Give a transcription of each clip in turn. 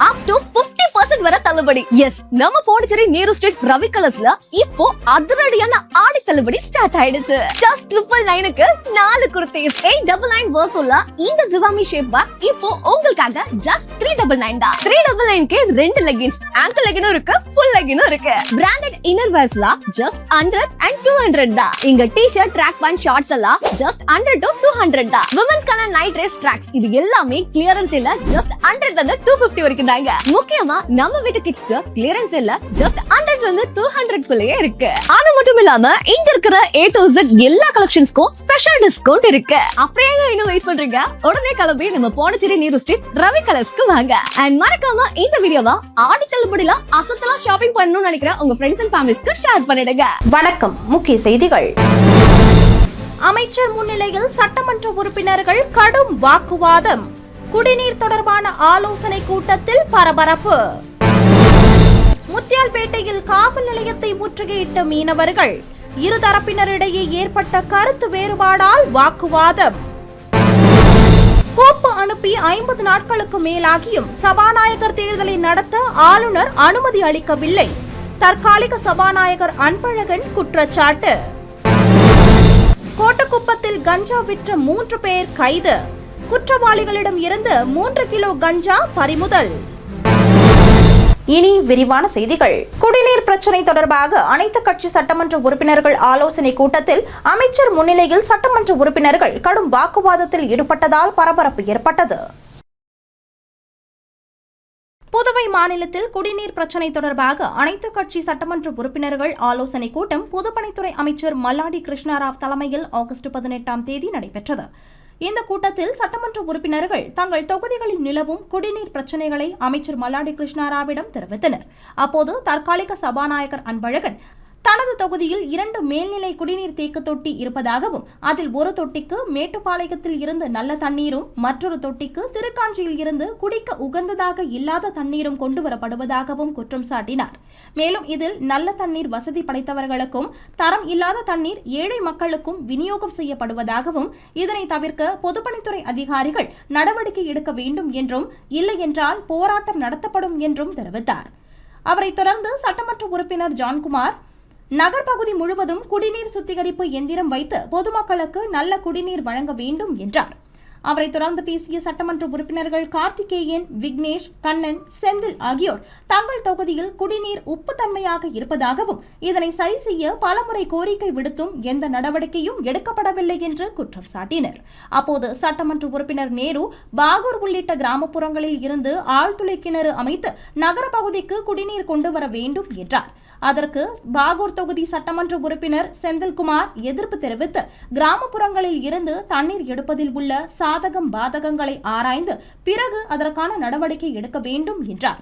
up to 50% வரை தள்ளுபடி. S, நம்ம பாண்டிச்சேரி நேரு ஸ்ட்ரீட் ரவி கலர்ஸ்ல இப்போ அதிரடியான ஆடி தள்ளுபடி ஸ்டார்ட் ஆயிடுச்சு. ஜஸ்ட் 999க்கு 4 குர்தீஸ் 899 வர்த் உள்ள இந்த ஜிவாமி ஷேப் பேக் இப்போ உங்களுக்காக ஜஸ்ட் 399 தான். 399க்கு 2 லெகின்ஸ், ஆங்கிள் லெகினும் இருக்கு, ஃபுல் லெகினும் இருக்கு. பிராண்டட் இன்னர் வேர்ஸ்ல ஜஸ்ட் 100 and 200 தான். இங்க டி-ஷர்ட், ட்ராக் பேண்ட், ஷார்ட்ஸ் எல்லாம் ஜஸ்ட் 100 to 200 தான். விமென்ஸ்க்கான நைட் ட்ரெஸ், ட்ராக்ஸ் இது எல்லாமே கிளியரன்ஸ் இல்ல ஜஸ்ட் 100 ல 250 வரைக்கும் தாங்க. முக்கியமா நம்ம வீட்டு கிட்ஸ்க்கு கிளியரன்ஸ் இல்ல ஜஸ்ட் 100 ல 200 குள்ளேயே இருக்கு. அது மட்டும் இல்லாம இங்க இருக்கிற A to Z எல்லா கலெக்ஷன்ஸ்க்கும் ஸ்பெஷல் டிஸ்கவுண்ட் இருக்கு. அப்படியே இன்னும் வெயிட் பண்றீங்க? உடனே கிளம்பி நம்ம பாண்டிச்சேரி நேரு ஸ்ட்ரீட் ரவி கலர்ஸ்க்கு வாங்க. அண்ட் மறக்காம இந்த வீடியோவை ஆடி தள்ளுபடியில அசத்தலா ஷாப்பிங் பண்ணணும்னு நினைக்கிற உங்க ஃப்ரெண்ட்ஸ் அண்ட் ஃபேமிலிஸ்க்கு ஷேர் பண்ணிடுங்க. வணக்கம். முக்கிய செய்திகள். அமைச்சர் முன்னிலையில் சட்டமன்ற உறுப்பினர்கள் கடும் வாக்குவாதம். குடிநீர் தொடர்பான ஆலோசனை கூட்டத்தில் பரபரப்பு. முத்தியால்பேட்டையில் காவல் நிலையத்தை முற்றுகையிட்ட மீனவர்கள். இருதரப்பினரிடையே ஏற்பட்ட கருத்து வேறுபாடால் வாக்குவாதம். கோப்பு அனுப்பி 50 நாட்களுக்கு மேலாகியும் சபாநாயகர் தேர்தலை நடத்த ஆளுநர் அனுமதி அளிக்கவில்லை. தற்காலிக சபாநாயகர் அன்பழகன் குற்றச்சாட்டு. கோட்டக்குப்பத்தில் கஞ்சா விற்ற 3 பேர் கைது. குற்றவாளிகளிடம் இருந்து 3 கிலோ கஞ்சா பறிமுதல். இனி விரிவான செய்திகள். குடிநீர் பிரச்சினை தொடர்பாக அனைத்து கட்சி சட்டமன்ற உறுப்பினர்கள் ஆலோசனை கூட்டத்தில் அமைச்சர் முன்னிலையில் சட்டமன்ற உறுப்பினர்கள் கடும் வாக்குவாதத்தில் ஈடுபட்டதால் பரபரப்பு ஏற்பட்டது. புதுவை மாநிலத்தில் குடிநீர் பிரச்சினை தொடர்பாக அனைத்து கட்சி சட்டமன்ற உறுப்பினர்கள் ஆலோசனை கூட்டம் பொதுப்பணித்துறை அமைச்சர் மல்லாடி கிருஷ்ணராவ் தலைமையில் ஆகஸ்ட் 18ஆம் தேதி நடைபெற்றது. இந்த கூட்டத்தில் சட்டமன்ற உறுப்பினர்கள் தங்கள் தொகுதிகளில் நிலவும் குடிநீர் பிரச்சினைகளை அமைச்சர் மல்லாடி கிருஷ்ணராவிடம் தெரிவித்தனர். அப்போது தற்காலிக சபாநாயகர் அன்பழகன் தனது தொகுதியில் 2 மேல்நிலை குடிநீர் தேக்க தொட்டி இருப்பதாகவும் அதில் ஒரு தொட்டிக்கு மேட்டுப்பாளையத்தில் இருந்து நல்ல தண்ணீரும் மற்றொரு தொட்டிக்கு திருக்காஞ்சியில் இருந்து குடிக்க உகந்ததாக இல்லாத தண்ணீரும் கொண்டு வரப்படுவதாகவும் குற்றம் சாட்டினார். மேலும் இதில் நல்ல தண்ணீர் வசதி படைத்தவர்களுக்கும் தரம் இல்லாத தண்ணீர் ஏழை மக்களுக்கும் விநியோகம் செய்யப்படுவதாகவும் இதனை தவிர்க்க பொதுப்பணித்துறை அதிகாரிகள் நடவடிக்கை எடுக்க வேண்டும் என்றும் இல்லை என்றால் போராட்டம் நடத்தப்படும் என்றும் தெரிவித்தார். அவரைத் தொடர்ந்து சட்டமன்ற உறுப்பினர் ஜான்குமார் நகர் பகுதி முழுவதும் குடிநீர் சுத்திகரிப்பு எந்திரம் வைத்து பொதுமக்களுக்கு நல்ல குடிநீர் வழங்க வேண்டும் என்றார். அவரை தொடர்ந்து பேசிய சட்டமன்ற உறுப்பினர்கள் கார்த்திகேயன், விக்னேஷ், கண்ணன், செந்தில் ஆகியோர் தங்கள் தொகுதியில் குடிநீர் உப்புத்தன்மையாக இருப்பதாகவும் இதனை சரி செய்ய பலமுறை கோரிக்கை விடுத்தும் எந்த நடவடிக்கையும் எடுக்கப்படவில்லை என்று குற்றம் சாட்டினர். அப்போது சட்டமன்ற உறுப்பினர் நேரு பாகூர் உள்ளிட்ட கிராமப்புறங்களில் இருந்து ஆழ்துளை கிணறு அமைத்து நகர பகுதிக்கு குடிநீர் கொண்டு வர வேண்டும் என்றார். அதற்கு பாகூர் தொகுதி சட்டமன்ற உறுப்பினர் செந்தில்குமார் எதிர்ப்பு தெரிவித்து கிராமப்புறங்களில் இருந்து தண்ணீர் எடுப்பதில் உள்ள சாதகம் பாதகங்களை ஆராய்ந்து பிறகு அதற்கான நடவடிக்கை எடுக்க வேண்டும் என்றார்.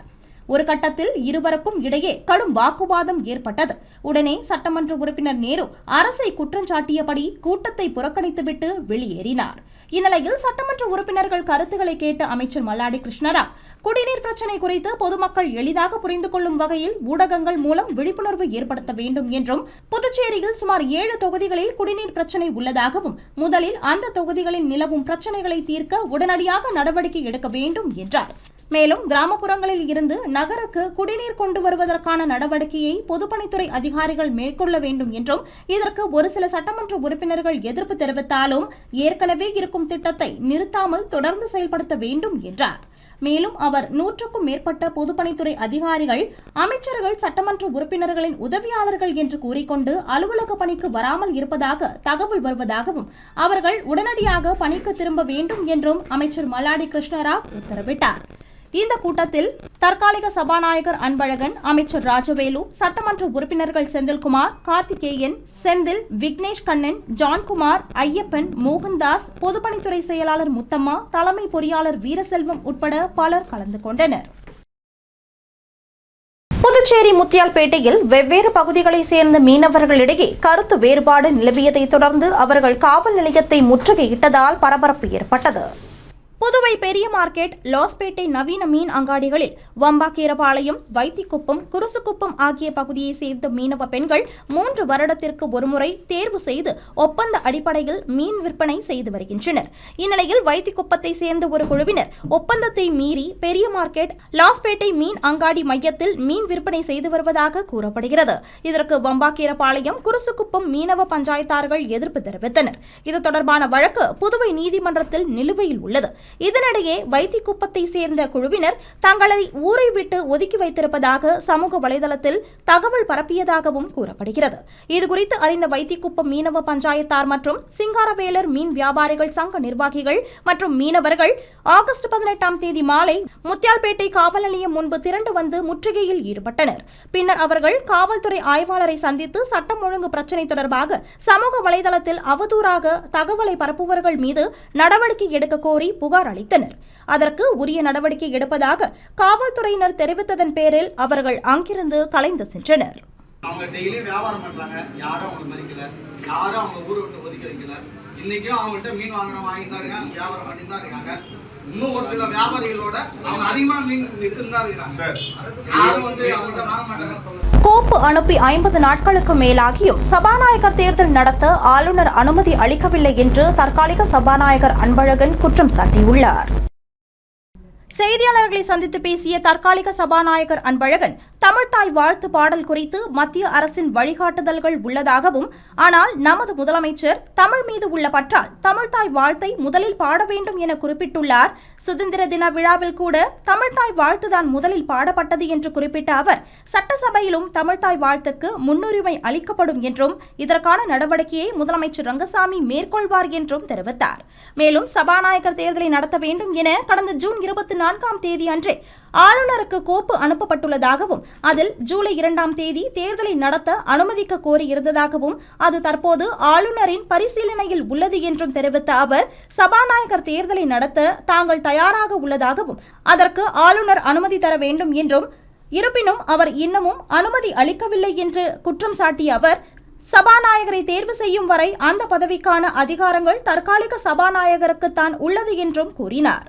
ஒரு கட்டத்தில் இருவருக்கும் இடையே கடும் வாக்குவாதம் ஏற்பட்டது. உடனே சட்டமன்ற உறுப்பினர் நேரு அரசை குற்றஞ்சாட்டியபடி கூட்டத்தை புறக்கணித்துவிட்டு வெளியேறினார். இந்நிலையில் சட்டமன்ற உறுப்பினர்கள் கருத்துக்களை கேட்ட அமைச்சர் மல்லாடி கிருஷ்ணராவ் குடிநீர் பிரச்சினை குறித்து பொதுமக்கள் எளிதாக புரிந்து கொள்ளும் வகையில் ஊடகங்கள் மூலம் விழிப்புணர்வு ஏற்படுத்த வேண்டும் என்றும் புதுச்சேரியில் சுமார் 7 தொகுதிகளில் குடிநீர் பிரச்சினை உள்ளதாகவும் முதலில் அந்த தொகுதிகளில் நிலவும் பிரச்சினைகளை தீர்க்க உடனடியாக நடவடிக்கை எடுக்க வேண்டும் என்றார். மேலும் கிராமப்புறங்களில் இருந்து நகருக்கு குடிநீர் கொண்டு வருவதற்கான நடவடிக்கையை பொதுப்பணித்துறை அதிகாரிகள் மேற்கொள்ள வேண்டும் என்றும் இதற்கு ஒரு சில சட்டமன்ற உறுப்பினர்கள் எதிர்ப்பு தெரிவித்தாலும் ஏற்கனவே இருக்கும் திட்டத்தை நிறுத்தாமல் தொடர்ந்து செயல்படுத்த வேண்டும் என்றார். மேலும் அவர் 100க்கும் மேற்பட்ட பொதுப்பணித்துறை அதிகாரிகள், அமைச்சர்கள், சட்டமன்ற உறுப்பினர்களின் உதவியாளர்கள் என்று கூறிக்கொண்டு அலுவலக பணிக்கு வராமல் இருப்பதாக தகவல் வருவதாகவும் அவர்கள் உடனடியாக பணிக்கு திரும்ப வேண்டும் என்றும் அமைச்சர் மல்லாடி கிருஷ்ணராவ் உத்தரவிட்டார். இந்த கூட்டத்தில் தற்காலிக சபாநாயகர் அன்பழகன், அமைச்சர் ராஜவேலு, சட்டமன்ற உறுப்பினர்கள் செந்தில்குமார், கார்த்திகேயன், செந்தில், விக்னேஷ், கண்ணன், ஜான்குமார், ஐயப்பன், மோகன்தாஸ், பொதுப்பணித்துறை செயலாளர் முத்தம்மா, தலைமை பொறியாளர் வீரசெல்வம் உட்பட பலர் கலந்து கொண்டனர். புதுச்சேரி முத்தியால்பேட்டையில் வெவ்வேறு பகுதிகளைச் சேர்ந்த மீனவர்களிடையே கருத்து வேறுபாடு நிலவியதை தொடர்ந்து அவர்கள் காவல் நிலையத்தை முற்றுகையிட்டதால் பரபரப்பு ஏற்பட்டது. புதுவை பெரிய மார்க்கெட், லாஸ்பேட்டை நவீன மீன் அங்காடிகளில் வம்பாக்கீரபாளையம், வைத்திக்குப்பம், குருசுக்குப்பம் ஆகிய பகுதியை சேர்ந்த மீனவ பெண்கள் 3 வருடத்திற்கு ஒருமுறை தேர்வு செய்து ஒப்பந்த அடிப்படையில் மீன் விற்பனை செய்து வருகின்றனர். இந்நிலையில் வைத்திக்குப்பத்தை சேர்ந்த ஒரு குழுவினர் ஒப்பந்தத்தை மீறி பெரிய மார்க்கெட், லாஸ்பேட்டை மீன் அங்காடி மையத்தில் மீன் விற்பனை செய்து வருவதாக கூறப்படுகிறது. இதற்கு வம்பாக்கீரபாளையம், குருசுக்குப்பம் மீனவ பஞ்சாயத்தார்கள் எதிர்ப்பு தெரிவித்தனர். இது தொடர்பான வழக்கு புதுவை நீதிமன்றத்தில் நிலுவையில் உள்ளது. இதனிடையே வைத்திக்குப்பத்தை சேர்ந்த குழுவினர் தங்களை ஊரை விட்டு ஒதுக்கி வைத்திருப்பதாக சமூக வலைதளத்தில் தகவல் பரப்பியதாகவும் கூறப்படுகிறது. இதுகுறித்து அறிந்த வைத்திக்குப்பம் மீனவ பஞ்சாயத்தார் மற்றும் சிங்காரவேலர் மீன் வியாபாரிகள் சங்க நிர்வாகிகள் மற்றும் மீனவர்கள் ஆகஸ்ட் 18ஆம் தேதி மாலை முத்தியால்பேட்டை காவல் நிலையம் முன்பு திரண்டு வந்து முற்றுகையில் ஈடுபட்டனர். பின்னர் அவர்கள் காவல்துறை ஆய்வாளரை சந்தித்து சட்டம் ஒழுங்கு பிரச்சினை தொடர்பாக சமூக வலைதளத்தில் அவதூறாக தகவலை பரப்புவர்கள் மீது நடவடிக்கை எடுக்க கோரி புகார் அளித்தனர். அதற்கு உரிய நடவடிக்கை எடுப்பதாக காவல்துறையினர் தெரிவித்ததன் பேரில் அவர்கள் அங்கிருந்து கலைந்து சென்றனர். அவங்க டெய்லி வியாபாரம் பண்றாங்க, யாரும் அவங்க மதிக்கல, யாரும் அவங்க ஊரை விட்டு ஒதுக்கி வைக்கல. இன்னைக்கும் அவங்கள்ட்ட மீன் வாங்கி தான் இருக்காங்க, வியாபாரம் பண்ணி தான் இருக்காங்க. இன்னும் ஒரு சில வியாபாரிகளோட அவங்க அதிகமா மீன் விற்று தான் இருக்காங்க. யாரும் அவங்கள்ட்ட வாங்க மாட்டாங்க. கோப்பு அனுப்பி 50 நாட்களுக்கு மேலாகியும் சபாநாயகர் தேர்தல் நடத்த ஆளுநர் அனுமதி அளிக்கவில்லை என்று தற்காலிக சபாநாயகர் அன்பழகன் குற்றம் சாட்டியுள்ளார். செய்தியாளர்களை சந்தித்து பேசிய தற்காலிக சபாநாயகர் அன்பழகன், தமிழ்தாய் வாழ்த்து பாடல் குறித்து மத்திய அரசின் வழிகாட்டுதல்கள் உள்ளதாகவும், ஆனால் நமது முதலமைச்சர் தமிழ் மீது உள்ள பற்றால் தமிழ்தாய் வாழ்த்தை முதலில் பாட வேண்டும் என குறிப்பிட்டுள்ளார். சுதந்திர தின விழாவில் கூட தமிழ்தாய் வாழ்த்துதான் முதலில் பாடப்பட்டது என்று குறிப்பிட்ட அவர், சட்டசபையிலும் தமிழ்தாய் வாழ்த்துக்கு முன்னுரிமை அளிக்கப்படும் என்றும் இதற்கான நடவடிக்கையை முதலமைச்சர் ரங்கசாமி மேற்கொள்வார் என்றும் தெரிவித்தார். மேலும் சபாநாயகர் தேர்தலை நடத்த வேண்டும் என கடந்த ஜூன் 24ஆம் தேதி அன்றே ஆளுநருக்கு கோப்பு அனுப்பப்பட்டுள்ளதாகவும், அதில் ஜூலை 2ஆம் தேதி தேர்தலை நடத்த அனுமதிக்க கோரியிருந்ததாகவும், அது தற்போது ஆளுநரின் பரிசீலனையில் உள்ளது என்றும் தெரிவித்த அவர், சபாநாயகர் தேர்தலை நடத்த தாங்கள் தயாராக உள்ளதாகவும், அதற்கு ஆளுநர் அனுமதி தர வேண்டும் என்றும், இருப்பினும் அவர் இன்னமும் அனுமதி அளிக்கவில்லை என்று குற்றம் சாட்டிய அவர், சபாநாயகரை தேர்வு செய்யும் வரை அந்த பதவிக்கான அதிகாரங்கள் தற்காலிக சபாநாயகருக்கு தான் உள்ளது என்றும் கூறினார்.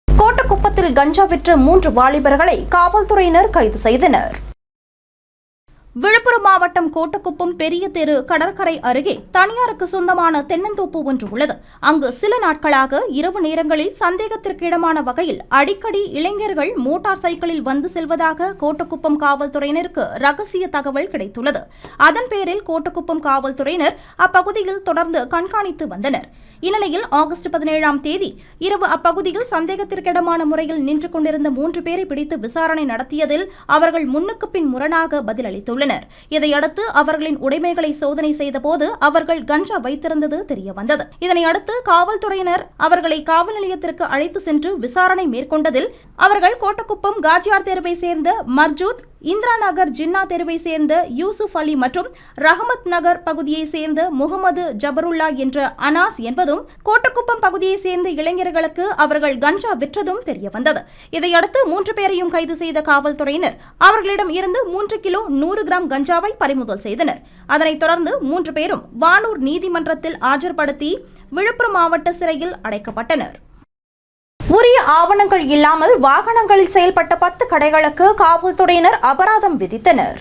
கோட்டக்குப்பத்தில் கஞ்சா விற்ற 3 வாலிபர்களை காவல்துறையினர் கைது செய்தனர். விழுப்புரம் மாவட்டம் கோட்டக்குப்பம் பெரிய தெரு கடற்கரை அருகே தனியாருக்கு சொந்தமான தென்னந்தோப்பு ஒன்று உள்ளது. அங்கு சில நாட்களாக இரவு நேரங்களில் சந்தேகத்திற்கிடமான வகையில் அடிக்கடி இளைஞர்கள் மோட்டார் சைக்கிளில் வந்து செல்வதாக கோட்டக்குப்பம் காவல்துறையினருக்கு ரகசிய தகவல் கிடைத்துள்ளது. அதன் பேரில் கோட்டக்குப்பம் காவல்துறையினர் அப்பகுதியில் தொடர்ந்து கண்காணித்து வந்தனர். இந்நிலையில் ஆகஸ்ட் 17ஆம் தேதி இரவு அப்பகுதியில் சந்தேகத்திற்கிடமான முறையில் நின்று கொண்டிருந்த 3 பேரை பிடித்து விசாரணை நடத்தியதில் அவர்கள் முன்னுக்கு பின் முரணாக பதிலளித்துள்ளனர். இதையடுத்து அவர்களின் உடைமைகளை சோதனை செய்தபோது அவர்கள் கஞ்சா வைத்திருந்தது தெரியவந்தது. இதனையடுத்து காவல்துறையினர் அவர்களை காவல் நிலையத்திற்கு அழைத்து சென்று விசாரணை மேற்கொண்டதில் அவர்கள் கோட்டக்குப்பம் காஜியார் தெருவை சேர்ந்த மர்ஜூத், இந்திரா நகர் ஜின்னா தெருவை சேர்ந்த யூசுப் அலி மற்றும் ரஹமத் நகர் பகுதியை சேர்ந்த முகமது ஜபருல்லா என்ற அனாஸ் என்பதும், கோட்டக்குப்பம் பகுதியை சேர்ந்த இளைஞர்களுக்கு அவர்கள் கஞ்சா விற்றதும் தெரியவந்தது. இதையடுத்து 3 பேரையும் கைது செய்த காவல்துறையினர் அவர்களிடம் இருந்து 3 கிலோ 100 கிராம் கஞ்சாவை பறிமுதல் செய்தனர். அதனைத் தொடர்ந்து 3 பேரும் வானூர் நீதிமன்றத்தில் ஆஜர்படுத்தி விழுப்புரம் மாவட்ட சிறையில் அடைக்கப்பட்டனர். உரிய ஆவணங்கள் இல்லாமல் வாகனங்களில் செயல்பட்ட 10 கடைகளுக்கு காவல்துறையினர் அபராதம் விதித்தனர்.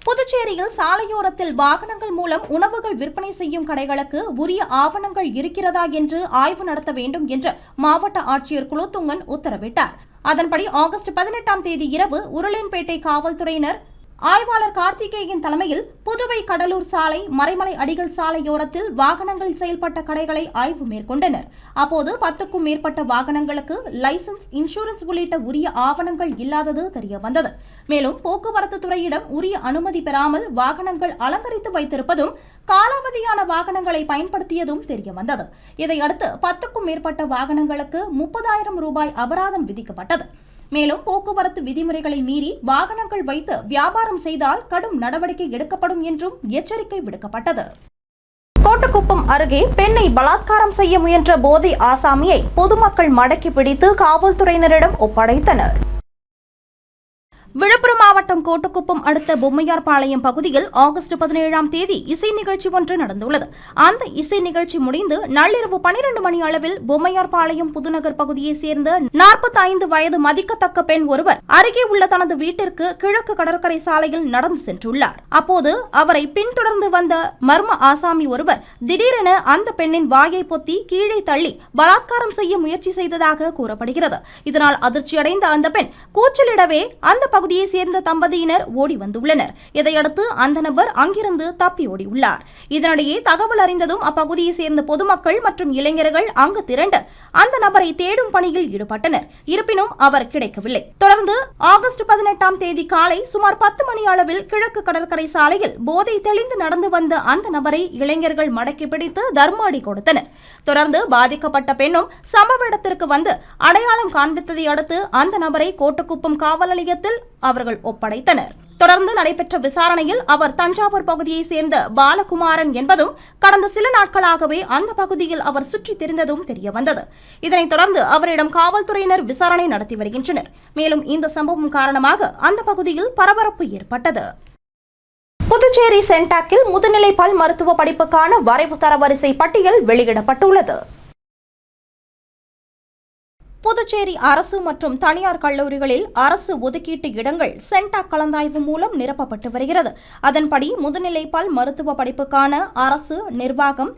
புதுச்சேரியில் சாலையோரத்தில் வாகனங்கள் மூலம் உணவுகள் விற்பனை செய்யும் கடைகளுக்கு உரிய ஆவணங்கள் இருக்கிறதா என்று ஆய்வு நடத்த வேண்டும் என்று மாவட்ட ஆட்சியர் குலோத்துங்கன் உத்தரவிட்டார். அதன்படி ஆகஸ்ட் 18ஆம் தேதி இரவு உருளையன்பேட்டை காவல்துறையினர் ஆய்வாளர் கார்த்திகேயன் தலைமையில் புதுவை கடலூர் சாலை, மறைமலை அடிகள் சாலையோரத்தில் வாகனங்களில் செயல்பட்ட கடைகளை ஆய்வு மேற்கொண்டனர். அப்போது 10க்கும் மேற்பட்ட வாகனங்களுக்கு லைசன்ஸ், இன்சூரன்ஸ் உள்ளிட்ட உரிய ஆவணங்கள் இல்லாதது தெரியவந்தது. மேலும் போக்குவரத்து துறையிடம் உரிய அனுமதி பெறாமல் வாகனங்கள் அலங்கரித்து வைத்திருப்பதும், காலாவதியான வாகனங்களை பயன்படுத்தியதும் தெரியவந்தது. இதையடுத்து 10க்கும் மேற்பட்ட வாகனங்களுக்கு 30,000 ரூபாய் அபராதம் விதிக்கப்பட்டது. மேலும் போக்குவரத்து விதிமுறைகளை மீறி வாகனங்கள் வைத்து வியாபாரம் செய்தால் கடும் நடவடிக்கை எடுக்கப்படும் என்றும் எச்சரிக்கை விடுக்கப்பட்டது. கோட்டக்குப்பம் அருகே பெண்ணை பலாத்காரம் செய்ய முயன்ற போதை ஆசாமியை பொதுமக்கள் மடக்கி பிடித்து காவல்துறையினரிடம் ஒப்படைத்தனர். விழுப்புரம் மாவட்டம் கோட்டுக்குப்பம் அடுத்த பொம்மையார்பாளையம் பகுதியில் ஆகஸ்ட் 17ஆம் தேதி இசை நிகழ்ச்சி ஒன்று நடந்துள்ளது. அந்த இசை நிகழ்ச்சி முடிந்து நள்ளிரவு 12 மணி அளவில் பொம்மையார்பாளையம் புதுநகர் பகுதியைச் சேர்ந்த 45 வயது மதிக்கத்தக்க பெண் ஒருவர் அருகே உள்ள தனது வீட்டிற்கு கிழக்கு கடற்கரை சாலையில் நடந்து சென்றுள்ளார். அப்போது அவரை பின்தொடர்ந்து வந்த மர்ம ஆசாமி ஒருவர் திடீரென அந்த பெண்ணின் வாயை பொத்தி கீழே தள்ளி பலாத்காரம் செய்ய முயற்சி செய்ததாக கூறப்படுகிறது. இதனால் அதிர்ச்சியடைந்த அந்த பெண் கூச்சலிடவே அந்த பகுதியை சேர்ந்த தம்பதியினர் ஓடி வந்துள்ளனர். இதையடுத்து அந்த நபர் அங்கிருந்து தப்பி ஓடியுள்ளார். இதனிடையே தகவல் அறிந்ததும் அப்பகுதியை சேர்ந்த பொதுமக்கள் மற்றும் இளைஞர்கள் அங்கு திரண்டு அந்த நபரை தேடும் பணியில் ஈடுபட்டனர். இருப்பினும் அவர் கிடைக்கவில்லை. தொடர்ந்து ஆகஸ்ட் 18ஆம் தேதி காலை சுமார் 10 மணி அளவில் கிழக்கு கடற்கரை சாலையில் போதை தெளிந்து நடந்து வந்த அந்த நபரை இளைஞர்கள் மடக்கி பிடித்து தர்மாடி கொடுத்தனர். தொடர்ந்து பாதிக்கப்பட்ட பெண்ணும் சம்பவ இடத்திற்கு வந்து அடையாளம் காண்பித்ததை அடுத்து அந்த நபரை கோட்டுக்குப்பம் காவல் நிலையத்தில் அவர்கள் ஒப்படைத்தனர். தொடர்ந்து நடைபெற்ற விசாரணையில் அவர் தஞ்சாவூர் பகுதியை சேர்ந்த பாலகுமாரன் என்பதும் கடந்த சில நாட்களாகவே அந்த பகுதியில் அவர் சுற்றித் திரிந்ததும் தெரியவந்தது. இதனைத் தொடர்ந்து அவரிடம் காவல்துறையினர் விசாரணை நடத்தி வருகின்றனர். மேலும் இந்த சம்பவம் காரணமாக அந்த பகுதியில் பரபரப்பு ஏற்பட்டது. புதுச்சேரி சென்டாக்கில் முதுநிலை பல் மருத்துவ படிப்புக்கான வரைவு தரவரிசை பட்டியல் வெளியிடப்பட்டுள்ளது. புதுச்சேரி அரசு மற்றும் தனியார் கல்லூரிகளில் அரசு ஒதுக்கீட்டு இடங்கள் சென்டாக் கலந்தாய்வு மூலம் நிரப்பப்பட்டு வருகிறது. அதன்படி முதுநிலை பல் மருத்துவ படிப்புக்கான அரசு நிர்வாகம்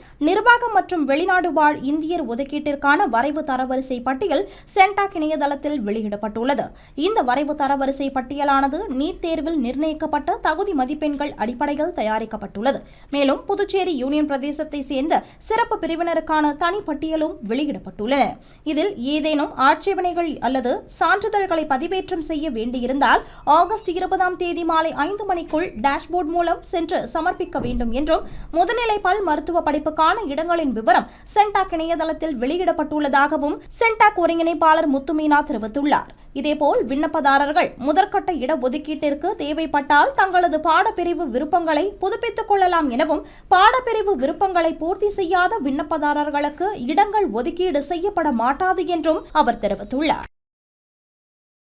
மற்றும் வெளிநாடு வாழ் இந்தியர் ஒதுக்கீட்டிற்கான வரைவு தரவரிசை பட்டியல் சென்டாக் இணையதளத்தில் வெளியிடப்பட்டுள்ளது. இந்த வரைவு தரவரிசை பட்டியலானது நீட் தேர்வில் நிர்ணயிக்கப்பட்ட தகுதி மதிப்பெண்கள் அடிப்படையில் தயாரிக்கப்பட்டுள்ளது. மேலும் புதுச்சேரி யூனியன் பிரதேசத்தை சேர்ந்த சிறப்பு பிரிவினருக்கான தனி பட்டியலும் வெளியிடப்பட்டுள்ளன. இதில் ஏதேனும் ஆட்சேபனைகள் அல்லது சான்றிதழ்களை பதிவேற்றம் செய்ய வேண்டியிருந்தால் ஆகஸ்ட் 20ஆம் தேதி மாலை 5 மணிக்குள் டேஷ்போர்ட் மூலம் சென்று சமர்ப்பிக்க வேண்டும் என்றும் முதுநிலை பல் மருத்துவ படிப்புக்கான இடங்களின் விவரம் சென்டாக் இணையதளத்தில் வெளியிடப்பட்டுள்ளதாகவும் சென்டாக் ஒருங்கிணைப்பாளர் முத்துமீனா தெரிவித்துள்ளார். இதேபோல் விண்ணப்பதாரர்கள் முதற்கட்ட இடஒதுக்கீட்டிற்கு தேவைப்பட்டால் தங்களது பாடப்பிரிவு விருப்பங்களை புதுப்பித்துக் கொள்ளலாம் எனவும் பாடப்பிரிவு விருப்பங்களை பூர்த்தி செய்யாத விண்ணப்பதாரர்களுக்கு இடங்கள் ஒதுக்கீடு செய்யப்பட மாட்டாது என்றும் அவர் தெரிவித்துள்ளார்.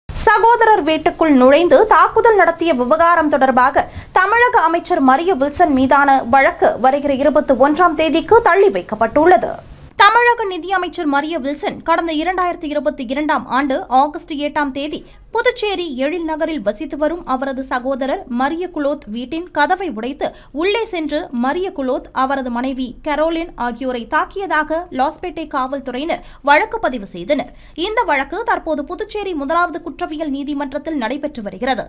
சகோதரர் வீட்டுக்குள் நுழைந்து தாக்குதல் நடத்திய விவகாரம் தொடர்பாக தமிழக அமைச்சர் மரிய வில்சன் மீதான வழக்கு வருகிற 21ஆம் தேதிக்கு தள்ளி வைக்கப்பட்டுள்ளது. தமிழக நிதியமைச்சர் மரிய வில்சன் கடந்த 2022ஆம் ஆண்டு ஆகஸ்ட் 8ஆம் தேதி புதுச்சேரி எழில் நகரில் வசித்து வரும் அவரது சகோதரர் மரிய குலோத் வீட்டின் கதவை உடைத்து உள்ளே சென்று மரிய குலோத் அவரது மனைவி கரோலின் ஆகியோரை தாக்கியதாக லாஸ்பேட்டை காவல்துறையினர் வழக்கு பதிவு செய்தனர். இந்த வழக்கு தற்போது புதுச்சேரி 1வது குற்றவியல் நீதிமன்றத்தில் நடைபெற்று வருகிறது.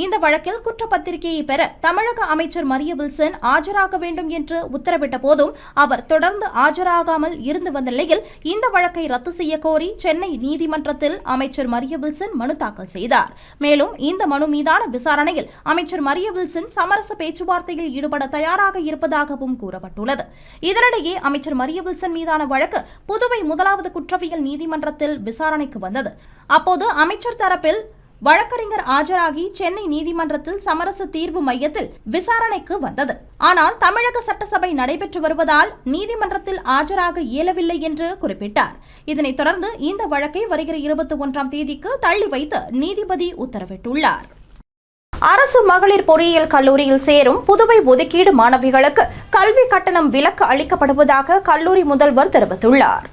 இந்த வழக்கில் குற்றப்பத்திரிகையை பெற தமிழக அமைச்சர் மரிய வில்சன் ஆஜராக வேண்டும் என்று உத்தரவிட்ட போதும் அவர் தொடர்ந்து ஆஜராகாமல் இருந்து வந்த நிலையில் இந்த வழக்கை ரத்து செய்ய கோரி சென்னை நீதிமன்றத்தில் அமைச்சர் மரிய வில்சன் மனு தாக்கல் செய்தார். மேலும் இந்த மனு மீதான விசாரணையில் அமைச்சர் மரிய வில்சன் சமரச பேச்சுவார்த்தையில் ஈடுபட தயாராக இருப்பதாகவும் கூறப்பட்டுள்ளது. இதனிடையே அமைச்சர் மரிய வில்சன் மீதான வழக்கு புதுவை 1வது குற்றவியல் நீதிமன்றத்தில் விசாரணைக்கு வந்தது. அப்போது அமைச்சர் தரப்பில் வழக்கறிஞர் ஆஜராகி சென்னை நீதிமன்றத்தில் சமரச தீர்வு மையத்தில் விசாரணைக்கு வந்தது. ஆனால் தமிழக சட்டசபை நடைபெற்று வருவதால் நீதிமன்றத்தில் ஆஜராக இயலவில்லை என்று குறிப்பிட்டார். இதனைத் தொடர்ந்து இந்த வழக்கை வருகிற 21ஆம் தேதிக்கு தள்ளி வைத்து நீதிபதி உத்தரவிட்டுள்ளார். அரசு மகளிர் பொறியியல் கல்லூரியில் சேரும் புதுவை ஒதுக்கீடு மாணவிகளுக்கு கல்வி கட்டணம் விலக்கு அளிக்கப்படுவதாக கல்லூரி முதல்வர் தெரிவித்துள்ளார்.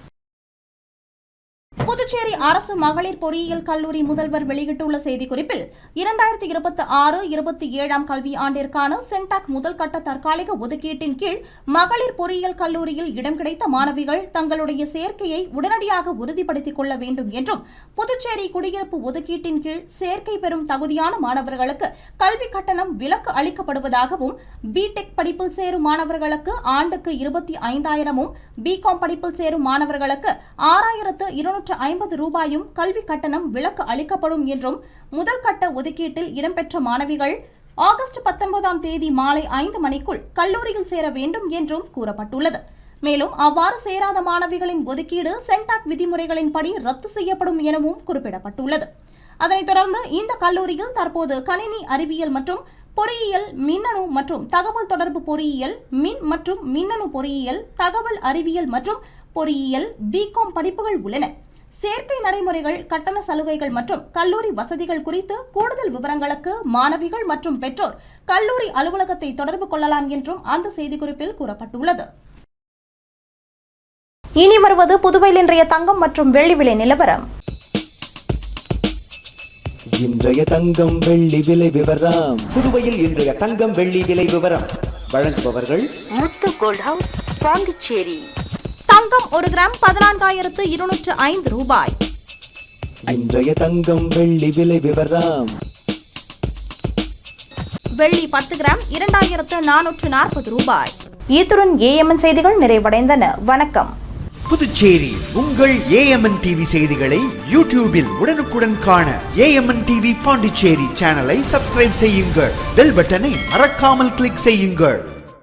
புதுச்சேரி அரசு மகளிர் பொறியியல் கல்லூரி முதல்வர் வெளியிட்டுள்ள செய்திக்குறிப்பில் 2026-27ஆம் கல்வி ஆண்டிற்கான சென்டாக் முதல் கட்ட தற்காலிக ஒதுக்கீட்டின் கீழ் மகளிர் பொறியியல் கல்லூரியில் இடம் கிடைத்த மாணவிகள் தங்களுடைய சேர்க்கையை உடனடியாக உறுதிப்படுத்திக் கொள்ள வேண்டும் என்றும் புதுச்சேரி குடியிருப்பு ஒதுக்கீட்டின் கீழ் சேர்க்கை பெறும் தகுதியான மாணவர்களுக்கு கல்வி கட்டணம் விலக்கு அளிக்கப்படுவதாகவும் பிடெக் படிப்பில் சேரும் மாணவர்களுக்கு ஆண்டுக்கு 25,000 பிகாம் படிப்பில் சேரும் மாணவர்களுக்கு 6,250 ரூபாயும் கல்வி கட்டணம் விலக்கு அளிக்கப்படும் என்றும் முதல் கட்ட ஒதுக்கீட்டில் இடம்பெற்ற மாணவிகள் ஆகஸ்ட் 19ஆம் தேதி மாலை 5 மணிக்குள் கல்லூரியில் சேர வேண்டும் என்றும் கூறப்பட்டுள்ளது. மேலும் அவ்வாறு சேராத மாணவிகளின் ஒதுக்கீடு சென்டாக் விதிமுறைகளின்படி ரத்து செய்யப்படும் எனவும் குறிப்பிடப்பட்டுள்ளது. அதனைத் தொடர்ந்து இந்த கல்லூரியில் தற்போது கணினி அறிவியல் மற்றும் பொறியியல், மின்னணு மற்றும் தகவல் தொடர்பு பொறியியல், மின் மற்றும் மின்னணு பொறியியல், தகவல் அறிவியல் மற்றும் பொறியியல், பிகாம் படிப்புகள் உள்ளன. சேர்க்கை நடைமுறைகள், கட்டண சலுகைகள் மற்றும் கல்லூரி வசதிகள் குறித்து கூடுதல் விவரங்களுக்கு மாணவிகள் மற்றும் பெற்றோர் கல்லூரி அலுவலகத்தை தொடர்பு கொள்ளலாம் என்றும் அந்த செய்திக்குறிப்பில் கூறப்பட்டுள்ளது. இனி வருவது புதுவையில் இன்றைய தங்கம் மற்றும் வெள்ளி விலை நிலவரம். இன்றைய தங்கம் வெள்ளி விலை விவரம். புதுவையில் இன்றைய தங்கம் வெள்ளி விலை விவரம் வழங்குபவர்கள் முத்து கோல்ட் ஹவுஸ், பாண்டிச்சேரி. தங்கம் 1 கிராம் 14,205 ரூபாய். இன்றைய தங்கம் வெள்ளி விலை விவரம். வெள்ளி 10 கிராம் 2,440 ரூபாய். இத்துடன் ஏஎம்என் செய்திகள் நிறைவடைந்தன. வணக்கம். புதுச்சேரி. உங்கள் ஏஎம்என் டிவி செய்திகளை யூடியூபில் உடனுக்குடன் காண ஏஎம்என் டிவி பாண்டிச்சேரி சேனலை சப்ஸ்கிரைப் செய்யுங்கள். பெல் பட்டனை மறக்காமல் கிளிக் செய்யுங்கள்.